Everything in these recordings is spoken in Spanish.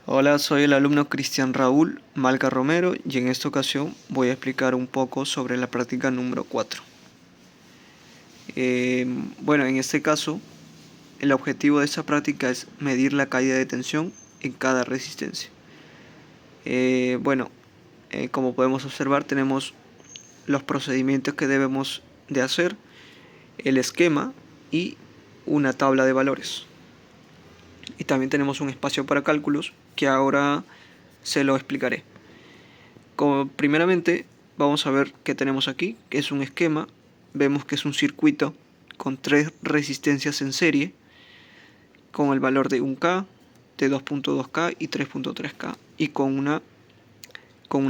Hola, soy el alumno Cristian Raúl Malca Romero y en esta ocasión voy a explicar un poco sobre la práctica número 4. Bueno, en este caso, el objetivo de esta práctica es medir la caída de tensión en cada resistencia. Como podemos observar, tenemos los procedimientos que debemos de hacer, el esquema y una tabla de valores. Y también tenemos un espacio para cálculos que ahora se lo explicaré. Primeramente vamos a ver qué tenemos aquí, que es un esquema. Vemos que es un circuito con 3 resistencias en serie, con el valor de 1K, de 2.2K y 3.3K, y con una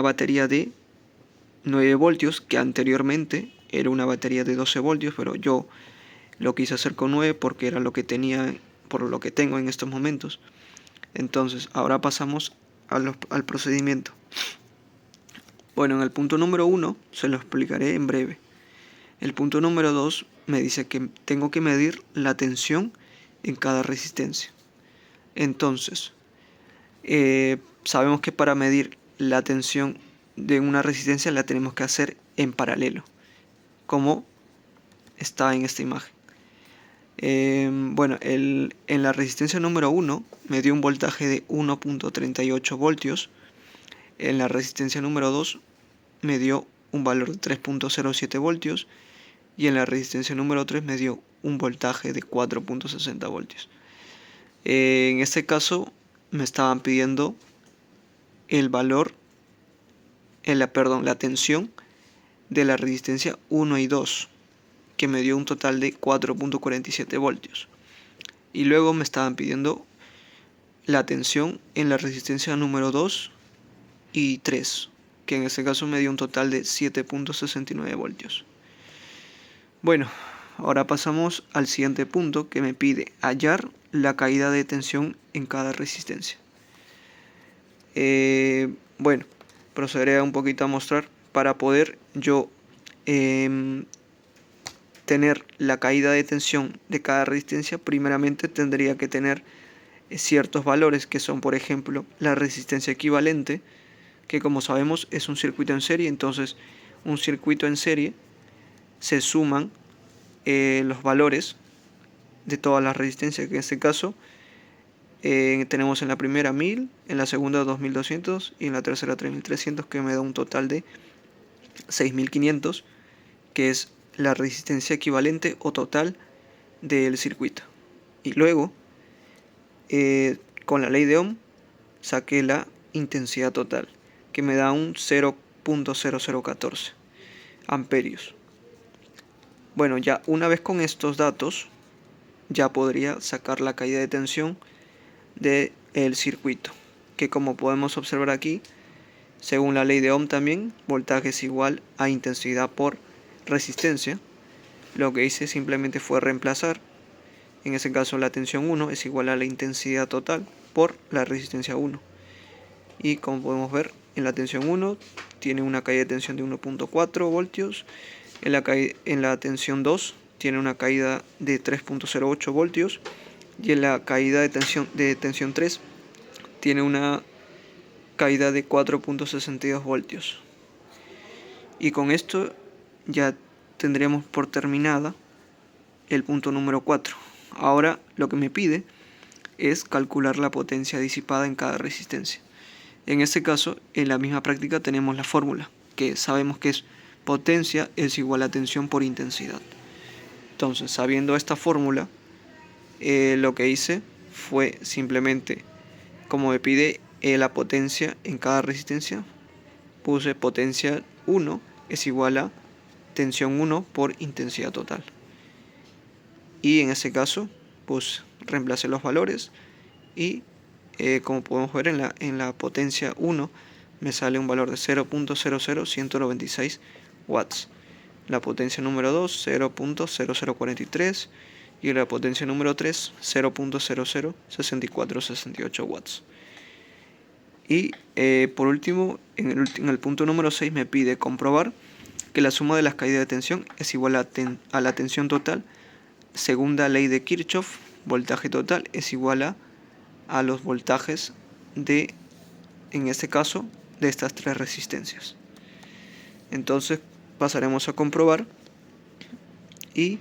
batería de 9 voltios, que anteriormente era una batería de 12 voltios, pero yo lo quise hacer con 9 porque era lo que tenía, por lo que tengo en estos momentos. Entonces, ahora pasamos al procedimiento. Bueno, en el punto número 1 se lo explicaré en breve. El punto número 2 me dice que tengo que medir la tensión en cada resistencia. Entonces, sabemos que para medir la tensión de una resistencia la tenemos que hacer en paralelo, como está en esta imagen. En la resistencia número 1 me dio un voltaje de 1.38 voltios. En la resistencia número 2 me dio un valor de 3.07 voltios. Y en la resistencia número 3 me dio un voltaje de 4.60 voltios. En este caso me estaban pidiendo el valor, la tensión de la resistencia 1 y 2, que me dio un total de 4.47 voltios. Y luego me estaban pidiendo la tensión en la resistencia número 2 y 3, que en este caso me dio un total de 7.69 voltios. Bueno, ahora pasamos al siguiente punto, que me pide hallar la caída de tensión en cada resistencia. Procederé un poquito a mostrar. Para poder yo tener la caída de tensión de cada resistencia, primeramente tendría que tener ciertos valores, que son, por ejemplo, la resistencia equivalente, que como sabemos es un circuito en serie. Entonces, un circuito en serie se suman los valores de todas las resistencias, que en este caso tenemos en la primera 1000, en la segunda 2200 y en la tercera 3300, que me da un total de 6500, que es la resistencia equivalente o total del circuito. Y luego, con la ley de Ohm, saqué la intensidad total, que me da un 0.0014 amperios. Bueno, ya una vez con estos datos, ya podría sacar la caída de tensión del circuito, que como podemos observar aquí, según la ley de Ohm también, voltaje es igual a intensidad por resistencia. Lo que hice simplemente fue reemplazar. En ese caso la tensión 1 es igual a la intensidad total por la resistencia 1. Y como podemos ver, en la tensión 1 tiene una caída de tensión de 1.4 voltios. En la tensión 2 tiene una caída de 3.08 voltios. Y en la caída de tensión 3 tiene una caída de 4.62 voltios. Y con esto ya tendremos por terminada el punto número 4. Ahora lo que me pide es calcular la potencia disipada en cada resistencia. En este caso, en la misma práctica tenemos la fórmula, que sabemos que es potencia es igual a tensión por intensidad. Entonces, sabiendo esta fórmula, lo que hice fue simplemente, como me pide la potencia en cada resistencia, puse potencia 1 es igual a tensión 1 por intensidad total. Y en ese caso, pues reemplacé los valores y como podemos ver en la potencia 1 me sale un valor de 0.00196 watts. La potencia número 2, 0.0043 y la potencia número 3, 0.006468 watts. Y por último, en el punto número 6 me pide comprobar que la suma de las caídas de tensión es igual a la tensión total. Segunda ley de Kirchhoff, voltaje total es igual a los voltajes de, en este caso, de estas tres resistencias. Entonces pasaremos a comprobar y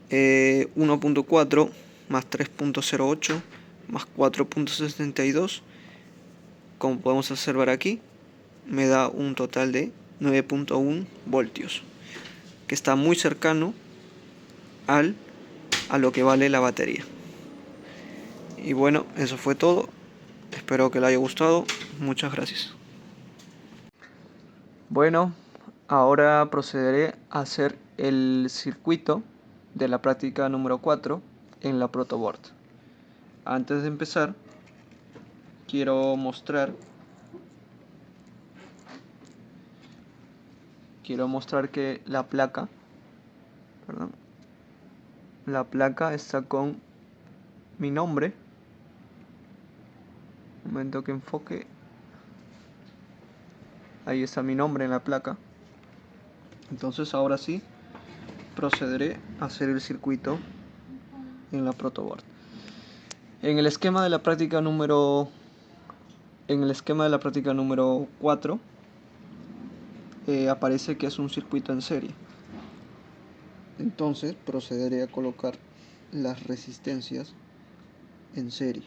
1.4 más 3.08 más 4.62, como podemos observar aquí, me da un total de 9.1 voltios, que está muy cercano a lo que vale la batería. Y bueno, eso fue todo. Espero que le haya gustado. Muchas gracias. Bueno, ahora procederé a hacer el circuito de la práctica número 4 en la protoboard. Antes de empezar, quiero mostrar que la placa está con mi nombre. Un momento que enfoque. Ahí está mi nombre en la placa. Entonces ahora sí procederé a hacer el circuito en la protoboard. En el esquema de la práctica número 4 aparece que es un circuito en serie. Entonces procederé a colocar las resistencias en serie.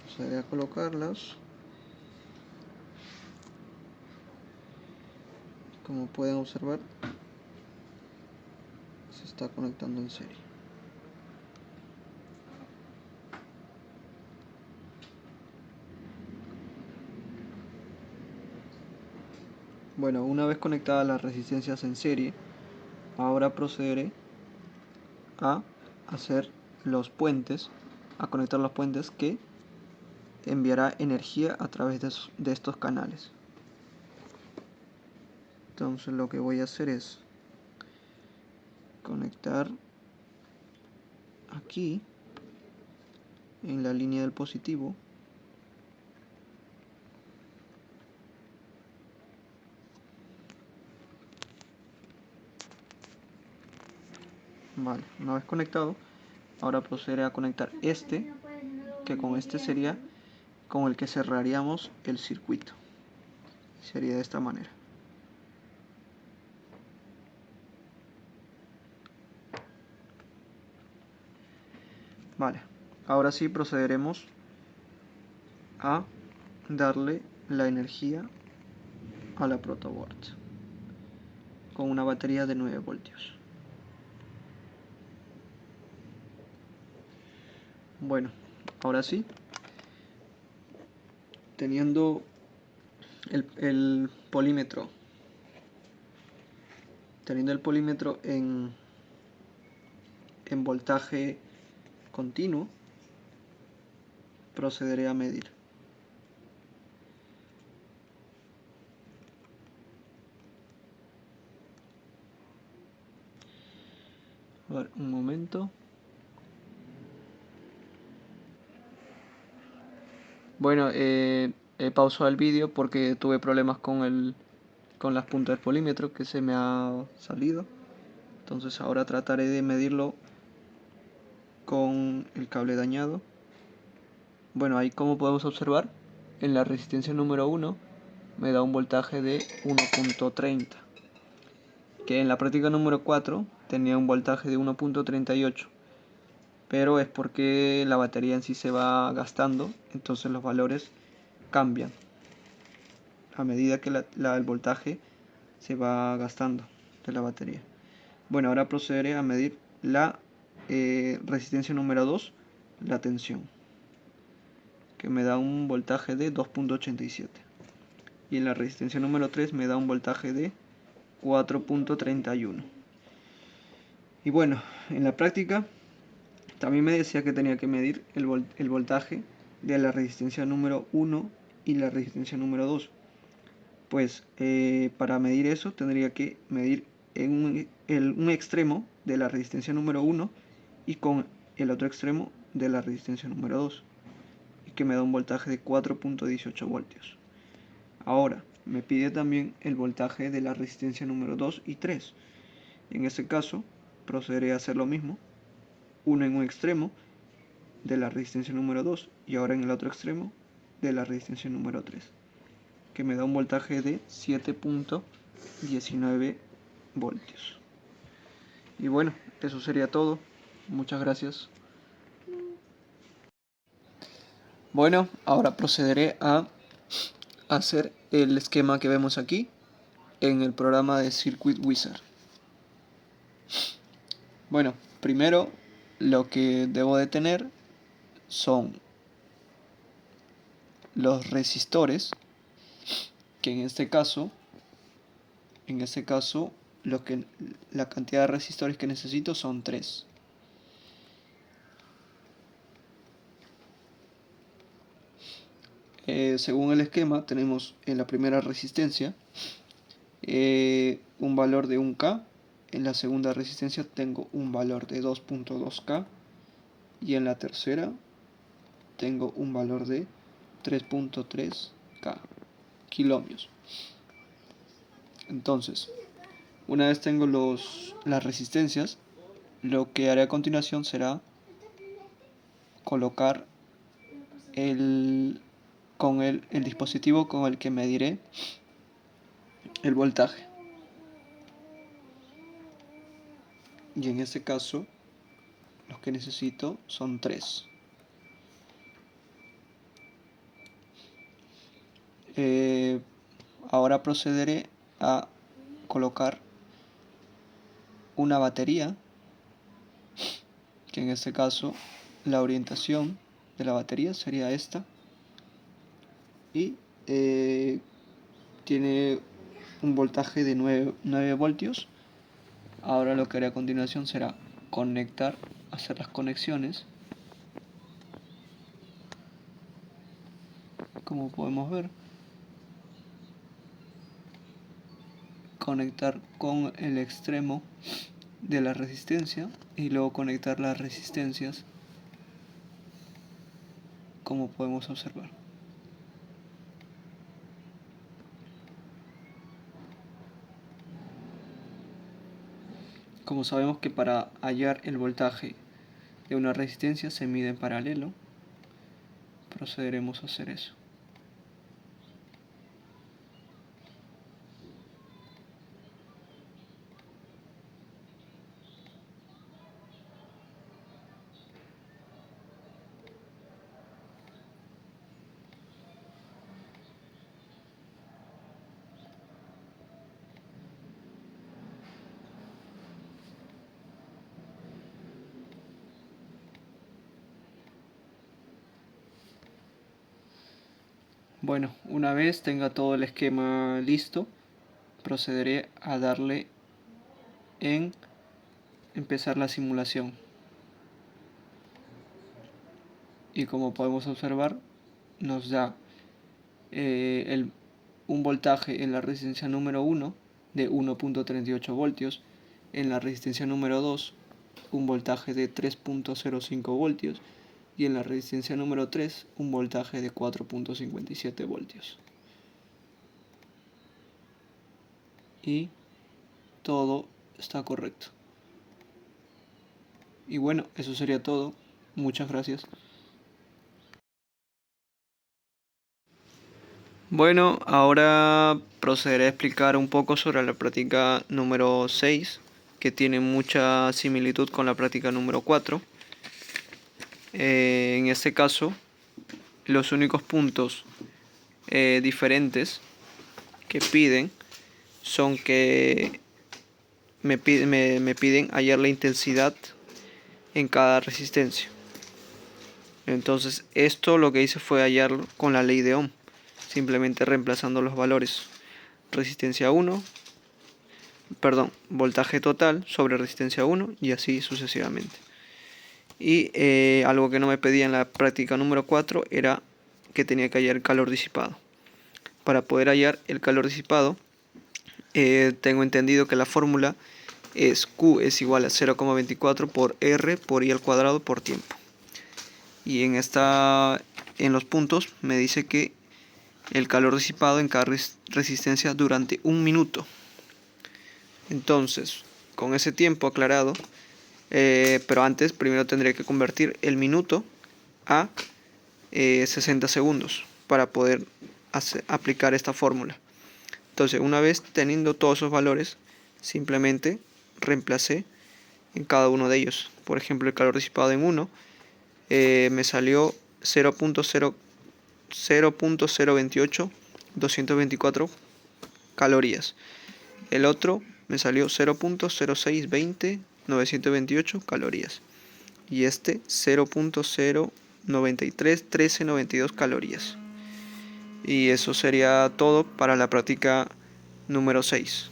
Procederé a colocarlas. Como pueden observar, se está conectando en serie. Bueno, una vez conectadas las resistencias en serie, ahora procederé a hacer los puentes, a conectar los puentes que enviará energía a través de estos canales. Entonces lo que voy a hacer es conectar aquí en la línea del positivo Vale, una vez conectado, ahora procederé a conectar este, que con este sería con el que cerraríamos el circuito. Sería de esta manera. Vale, ahora sí procederemos a darle la energía a la protoboard con una batería de 9 voltios. Bueno, ahora sí, teniendo el polímetro en voltaje continuo, procederé a medir. A ver, un momento. Bueno, he pausado el vídeo porque tuve problemas con las puntas del polímetro que se me ha salido. Entonces ahora trataré de medirlo con el cable dañado. Bueno, ahí como podemos observar, en la resistencia número 1 me da un voltaje de 1.30, que en la práctica número 4 tenía un voltaje de 1.38, pero es porque la batería en sí se va gastando, entonces los valores cambian a medida que el voltaje se va gastando de la batería. Bueno, ahora procederé a medir la resistencia número 2, la tensión, que me da un voltaje de 2.87. Y en la resistencia número 3 me da un voltaje de 4.31. Y bueno, en la práctica también me decía que tenía que medir el voltaje de la resistencia número 1 y la resistencia número 2. Pues para medir eso tendría que medir en un extremo de la resistencia número 1 y con el otro extremo de la resistencia número 2, y que me da un voltaje de 4.18 voltios. Ahora me pide también el voltaje de la resistencia número 2 y 3. En este caso procederé a hacer lo mismo, uno en un extremo de la resistencia número 2 y ahora en el otro extremo de la resistencia número 3, que me da un voltaje de 7.19 voltios. Y bueno, eso sería todo. Muchas gracias. Bueno, ahora procederé a hacer el esquema que vemos aquí en el programa de Circuit Wizard. Bueno, primero lo que debo de tener son los resistores, que en este caso la cantidad de resistores que necesito son 3. Según el esquema tenemos en la primera resistencia un valor de 1K, en la segunda resistencia tengo un valor de 2.2K y en la tercera tengo un valor de 3.3K kiloohmios. Entonces, una vez tengo las resistencias, lo que haré a continuación será colocar el dispositivo con el que mediré el voltaje. Y en este caso, los que necesito son 3. Ahora procederé a colocar una batería, que en este caso la orientación de la batería sería esta, y tiene un voltaje de 9 voltios. Ahora lo que haré a continuación será hacer las conexiones. Como podemos ver, conectar con el extremo de la resistencia y luego conectar las resistencias, como podemos observar. Como sabemos que para hallar el voltaje de una resistencia se mide en paralelo, procederemos a hacer eso. Bueno, una vez tenga todo el esquema listo, procederé a darle en empezar la simulación. Y como podemos observar, nos da un voltaje en la resistencia número 1 de 1.38 voltios, en la resistencia número 2 un voltaje de 3.05 voltios y en la resistencia número 3 un voltaje de 4.57 voltios. Y todo está correcto. Y bueno, eso sería todo. Muchas gracias. Bueno, ahora procederé a explicar un poco sobre la práctica número 6, que tiene mucha similitud con la práctica número 4. En este caso, los únicos puntos diferentes que piden son que me piden hallar la intensidad en cada resistencia. Entonces esto lo que hice fue hallarlo con la ley de Ohm, simplemente reemplazando los valores. Resistencia 1, voltaje total sobre resistencia 1 y así sucesivamente. Y algo que no me pedía en la práctica número 4 era que tenía que hallar el calor disipado. Para poder hallar el calor disipado, tengo entendido que la fórmula es Q es igual a 0,24 por R por I al cuadrado por tiempo. Y en los puntos me dice que el calor disipado en cada resistencia durante 1 minuto. Entonces, con ese tiempo aclarado, pero antes primero tendré que convertir el minuto a 60 segundos para poder aplicar esta fórmula. Entonces, una vez teniendo todos esos valores, simplemente reemplacé en cada uno de ellos. Por ejemplo, el calor disipado en 1 me salió 0.028 224 calorías. El otro me salió 0.0620 928 calorías. Y este 0.093 1392 calorías. Y eso sería todo para la práctica número 6.